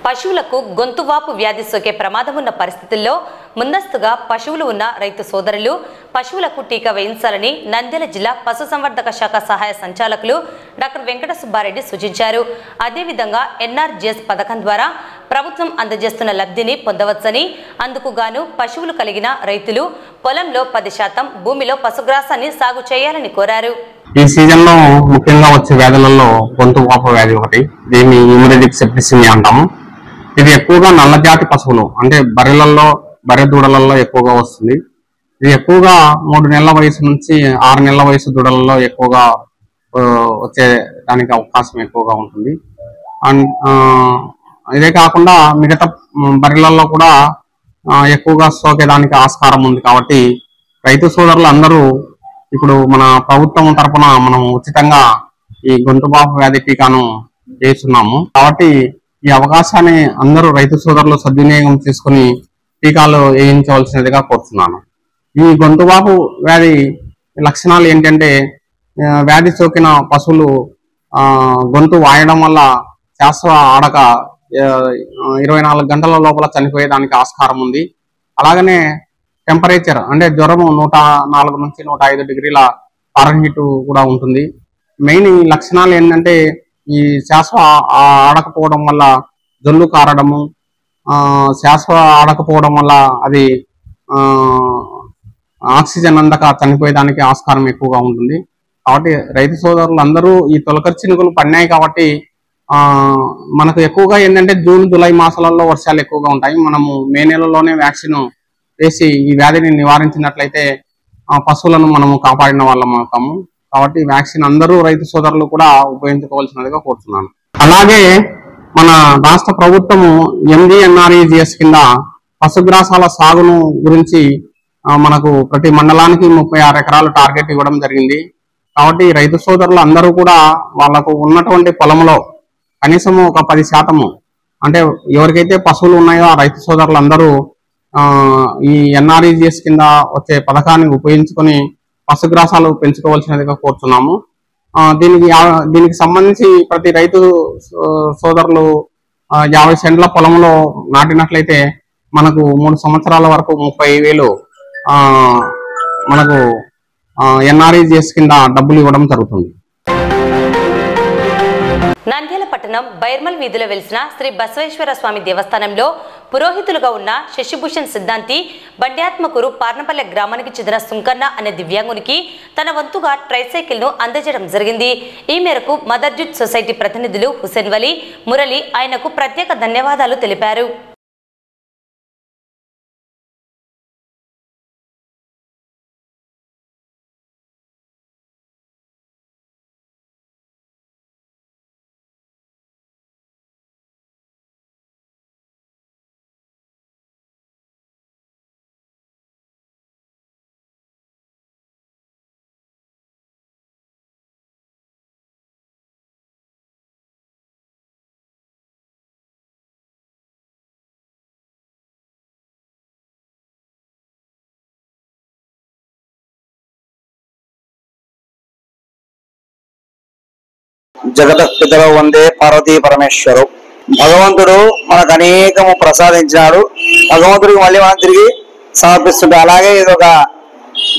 పశువులకు గొంతువాపు వ్యాధి సోకే ప్రమాదం ఉన్న పరిస్థితుల్లో ముందస్తుగా పశువులు ఉన్న రైతు సోదరులు పశువులకు టీకా వేయించాలని నంద్యాల జిల్లా పశుసంవర్ధక శాఖ సహాయ సంచాలకులు డాక్టర్ వెంకట సుబ్బారెడ్డి సూచించారు. అదేవిధంగా ఎన్ఆర్జీఎస్ పథకం ద్వారా ప్రభుత్వం అందజేస్తున్న లబ్ధిని పొందవచ్చని, అందుకు గాను పశువులు కలిగిన రైతులు పొలంలో 10% భూమిలో పశుగ్రాసాన్ని సాగు చేయాలని కోరారు. ఈ సీజన్ లో ముఖ్యంగా వచ్చే వ్యాధులలో గొంతు వాపు వ్యాధి ఒకటి, దీన్ని ఇమ్యూనిటిక్ సెప్టిసిమియా అంటాము. ఇది ఎక్కువగా నల్ల జాతి పశువులు అంటే బర్రె దూడలలో ఎక్కువగా వస్తుంది. ఇది ఎక్కువగా 3 నెలల వయసు నుంచి 6 నెలల వయసు దూడలలో ఎక్కువగా వచ్చే దానికి అవకాశం ఎక్కువగా ఉంటుంది. ఇదే కాకుండా మిగతా బర్రెలలో కూడా ఎక్కువగా సోకేదానికి ఆస్కారం ఉంది. కాబట్టి రైతు సోదరులు అందరూ ఇప్పుడు మన ప్రభుత్వం తరఫున మనం ఉచితంగా ఈ గొంతువాపు వ్యాధి టీకాను వేస్తున్నాము. కాబట్టి ఈ అవకాశాన్ని అందరూ రైతు సోదరులు సద్వినియోగం చేసుకుని టీకాలు వేయించవలసినదిగా కోరుతున్నాను. ఈ గొంతువాపు వ్యాధి లక్షణాలు ఏంటంటే, వ్యాధి సోకిన పశువులు గొంతు వాయడం వల్ల శ్వాస ఆడక 24 గంటల లోపల చనిపోయేదానికి ఆస్కారం ఉంది. అలాగనే టెంపరేచర్ అంటే జ్వరము 104 నుంచి 105 డిగ్రీల ఫారెన్హీట్ కూడా ఉంటుంది. మెయిన్ ఈ లక్షణాలు ఏంటంటే, ఈ శ్వాస ఆడకపోవడం వల్ల జొల్లు కారడము, శ్వాస ఆడకపోవడం వల్ల అది ఆక్సిజన్ అందక చనిపోయేదానికి ఆస్కారం ఎక్కువగా ఉంటుంది. కాబట్టి రైతు సోదరులు అందరూ ఈ తొలకరి చినుకులు పడినాయి కాబట్టి మనకు ఎక్కువగా ఏంటంటే జూన్ జూలై మాసాలలో వర్షాలు ఎక్కువగా ఉంటాయి. మనము మే నెలలోనే వ్యాక్సిన్ వేసి ఈ వ్యాధిని నివారించినట్లయితే పశువులను మనము కాపాడిన వాళ్ళం అవుతాము. కాబట్టి వ్యాక్సిన్ అందరూ రైతు సోదరులు కూడా ఉపయోగించుకోవాల్సినదిగా కోరుతున్నాను. అలాగే మన రాష్ట్ర ప్రభుత్వము MDNREGS కింద పశుగ్రాసాల సాగును గురించి మనకు ప్రతి మండలానికి 36 ఎకరాలు టార్గెట్ ఇవ్వడం జరిగింది. కాబట్టి రైతు సోదరులు అందరూ కూడా వాళ్ళకు ఉన్నటువంటి పొలంలో కనీసం ఒక 10% అంటే ఎవరికైతే పశువులు ఉన్నాయో ఆ రైతు సోదరులు అందరూ ఈ NREGS కింద వచ్చే పథకాన్ని ఉపయోగించుకొని పశుగ్రాసాలు పెంచుకోవాల్సినదిగా కోరుతున్నాము. దీనికి సంబంధించి ప్రతి రైతు సోదరులు 50 సెంట్ల పొలంలో నాటినట్లయితే మనకు 3 సంవత్సరాల వరకు 30,000 మనకు NREGS కింద డబ్బులు ఇవ్వడం జరుగుతుంది. నంద్యాల పట్టణం బైర్మల్ వీధిలో వెలిసిన శ్రీ బసవేశ్వర స్వామి దేవస్థానంలో పురోహితులుగా ఉన్న శశిభూషణ్ సిద్ధాంతి బండ్యాత్మకూరు పార్నపల్లె గ్రామానికి చెందిన సుంకన్న అనే దివ్యాంగునికి తన వంతుగా ట్రైసైకిల్ ను అందజేయడం జరిగింది. ఈ మేరకు మదర్జుట్ సొసైటీ ప్రతినిధులు హుసేన్ వలీ, మురళి ఆయనకు ప్రత్యేక ధన్యవాదాలు తెలిపారు. జగదపితరో వందే పార్వతీ పరమేశ్వరు. భగవంతుడు మనకు అనేకము ప్రసాదించినాడు. భగవంతుడికి మళ్ళీ మనం తిరిగి సమర్పిస్తుంటే, అలాగే ఇది ఒక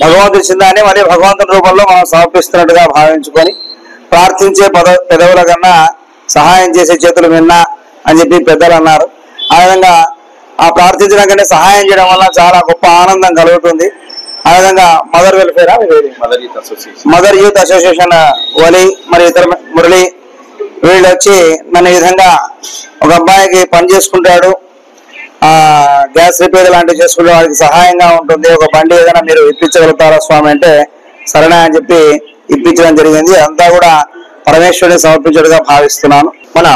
భగవంతుడి చిందాన్ని మళ్ళీ భగవంతుడి రూపంలో మనం సమర్పిస్తున్నట్టుగా భావించుకొని ప్రార్థించే పెదవుల కన్నా సహాయం చేసే చేతులు విన్నా అని చెప్పి పెద్దలు అన్నారు. ఆ విధంగా ఆ ప్రార్థించడం కంటే సహాయం చేయడం వల్ల చాలా గొప్ప ఆనందం కలుగుతుంది. ఆ విధంగా mother welfare mother youth association వలి మరి ఇతర మురళి వీళ్ళు వచ్చి నన్ను ఈ విధంగా ఒక అబ్బాయికి పని చేసుకుంటాడు, గ్యాస్ రిపేర్ లాంటివి చేసుకుంటే వాడికి సహాయంగా ఉంటుంది, ఒక బండి ఏదైనా మీరు ఇప్పించగలుగుతారా స్వామి అంటే సరేనా అని చెప్పి ఇప్పించడం జరిగింది. అంతా కూడా పరమేశ్వరుని సమర్పించడుగా భావిస్తున్నాను. మన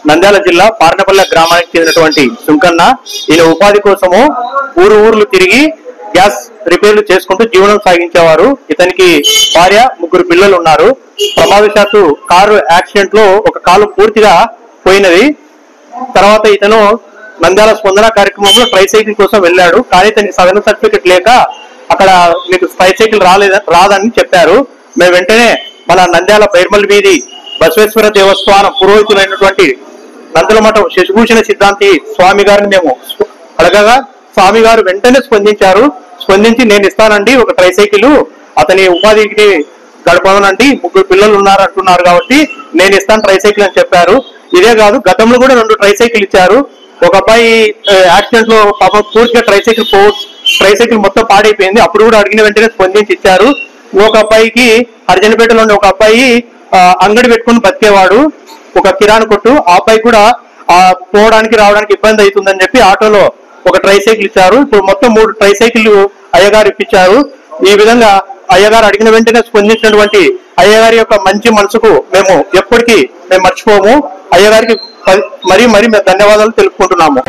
నంద్యాల జిల్లా పార్నపల్లె గ్రామానికి చెందినటువంటి సుంకన్న ఈయన ఉపాధి కోసము ఊర్లు తిరిగి గ్యాస్ రిపేర్లు చేసుకుంటూ జీవనం సాగించేవారు. ఇతనికి భార్య 3 పిల్లలు ఉన్నారు. ప్రమాదశాత్తు కారు యాక్సిడెంట్ లో ఒక కాలు పూర్తిగా పోయినది. తర్వాత ఇతను నంద్యాల స్పందన కార్యక్రమంలో ట్రైసైకిల్ కోసం వెళ్ళాడు. కానీ ఇతనికి సదన సర్టిఫికెట్ లేక అక్కడ మీకు ట్రైసైకిల్ రాదని చెప్పారు. మేము వెంటనే మన నంద్యాల బైర్మల్ వీధి బసవేశ్వర దేవస్థానం పురోహితులైనటువంటి నందలమఠం శశిభూషణ సిద్ధాంతి స్వామి గారిని మేము అడగగా స్వామి గారు వెంటనే స్పందించి నేను ఇస్తానండి ఒక ట్రైసైకిల్, అతని ఉపాధికి గడపనండి, 3 పిల్లలు ఉన్నారు అంటున్నారు కాబట్టి నేను ఇస్తాను ట్రైసైకిల్ అని చెప్పారు. ఇదే కాదు గతంలో కూడా 2 ట్రైసైకిల్ ఇచ్చారు. ఒక అబ్బాయి యాక్సిడెంట్ లో పాపం పూర్తిగా ట్రైసైకిల్ మొత్తం పాడైపోయింది. అప్పుడు కూడా అడిగిన వెంటనే స్పందించి ఇచ్చారు. ఒక అబ్బాయికి హరిజనపేటలో ఉండే ఒక అబ్బాయి అంగడి పెట్టుకుని బతికేవాడు, ఒక కిరాణా కొట్టు. ఆ అబ్బాయి కూడా పోవడానికి రావడానికి ఇబ్బంది అవుతుందని చెప్పి ఆటోలో ఒక ట్రైసైకిల్ ఇచ్చారు. ఇప్పుడు మొత్తం 3 ట్రైసైకిల్ అయ్యగారు ఇప్పించారు. ఈ విధంగా అయ్యగారు అడిగిన వెంటనే స్పందించినటువంటి అయ్యగారి యొక్క మంచి మనసుకు మేము ఎప్పటికీ మర్చిపోము. అయ్యగారికి మరీ ధన్యవాదాలు తెలుపుకుంటున్నాము.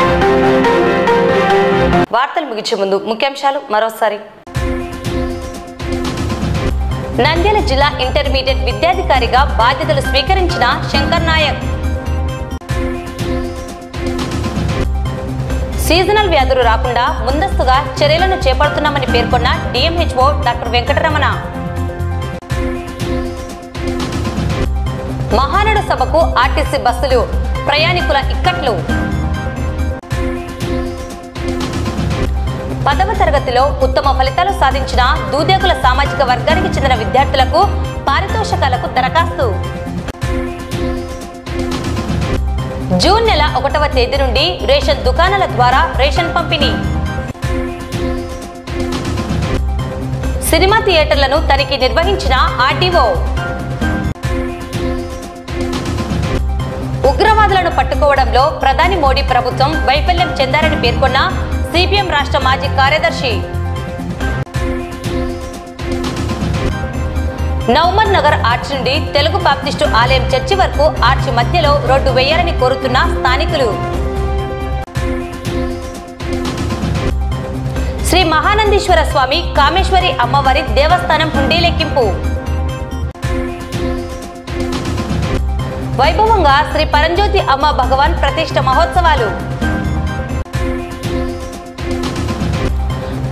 వార్తలు ముగించే ముందు ముఖ్యాంశాలు మరోసారి. నంద్యాల జిల్లా ఇంటర్మీడియట్ విద్యాధికారిగా బాధ్యతలు స్వీకరించిన శంకర్ నాయక్. సీజనల్ వ్యాధులు రాకుండా ముందస్తుగా చర్యలను చేపడుతున్నామని పేర్కొన్న డిఎంహెచ్ఓ డాక్టర్ వెంకటరమణ. మహానాడు సభకు ఆర్టీసీ బస్సులు, ప్రయాణికుల ఇక్కట్లు. 10వ తరగతిలో ఉత్తమ ఫలితాలు సాధించిన దూదేకుల సామాజిక వర్గానికి చెందిన విద్యార్థులకు పారితోషికాలకు దరఖాస్తు. జూన్ నెల 1వ తేదీ నుండి రేషన్ దుకాణాల ద్వారా రేషన్ పంపిణీ. సినిమా థియేటర్లను తనిఖీ నిర్వహించిన ఆర్డీఓ. ఉగ్రవాదులను పట్టుకోవడంలో ప్రధాని మోడీ ప్రభుత్వం వైఫల్యం చెందారని పేర్కొన్న సిపిఎం రాష్ట్ర మాజీ కార్యదర్శి. నౌమర్ నగర్ ఆర్చ్ నుండి తెలుగు బాప్టిస్టు ఆలయం చర్చి వరకు ఆర్చ్ మధ్యలో రోడ్డు వేయాలని కోరుతున్న స్థానికులు. శ్రీ మహానందీశ్వర స్వామి కామేశ్వరి అమ్మవారి దేవస్థానం హుండీ లెక్కింపు. వైభవంగా శ్రీ పరంజ్యోతి అమ్మ భగవాన్ ప్రతిష్ఠ మహోత్సవాలు.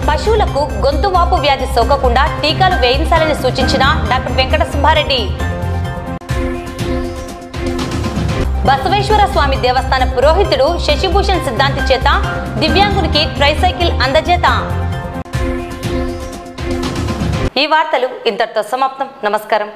పశువులకు గొంతు వాపు వ్యాధి సోకకుండా టీకాలు వేయించాలని సూచించిన డాక్టర్ వెంకట సుబ్బారెడ్డి. బసవేశ్వర స్వామి దేవస్థాన పురోహితుడు శశిభూషణ్ సిద్ధాంతి చేత దివ్యాంగునికి ట్రైసైకిల్ అందజేత. ఈ వార్తలు ఇంతటితో సమాప్తం. నమస్కారం.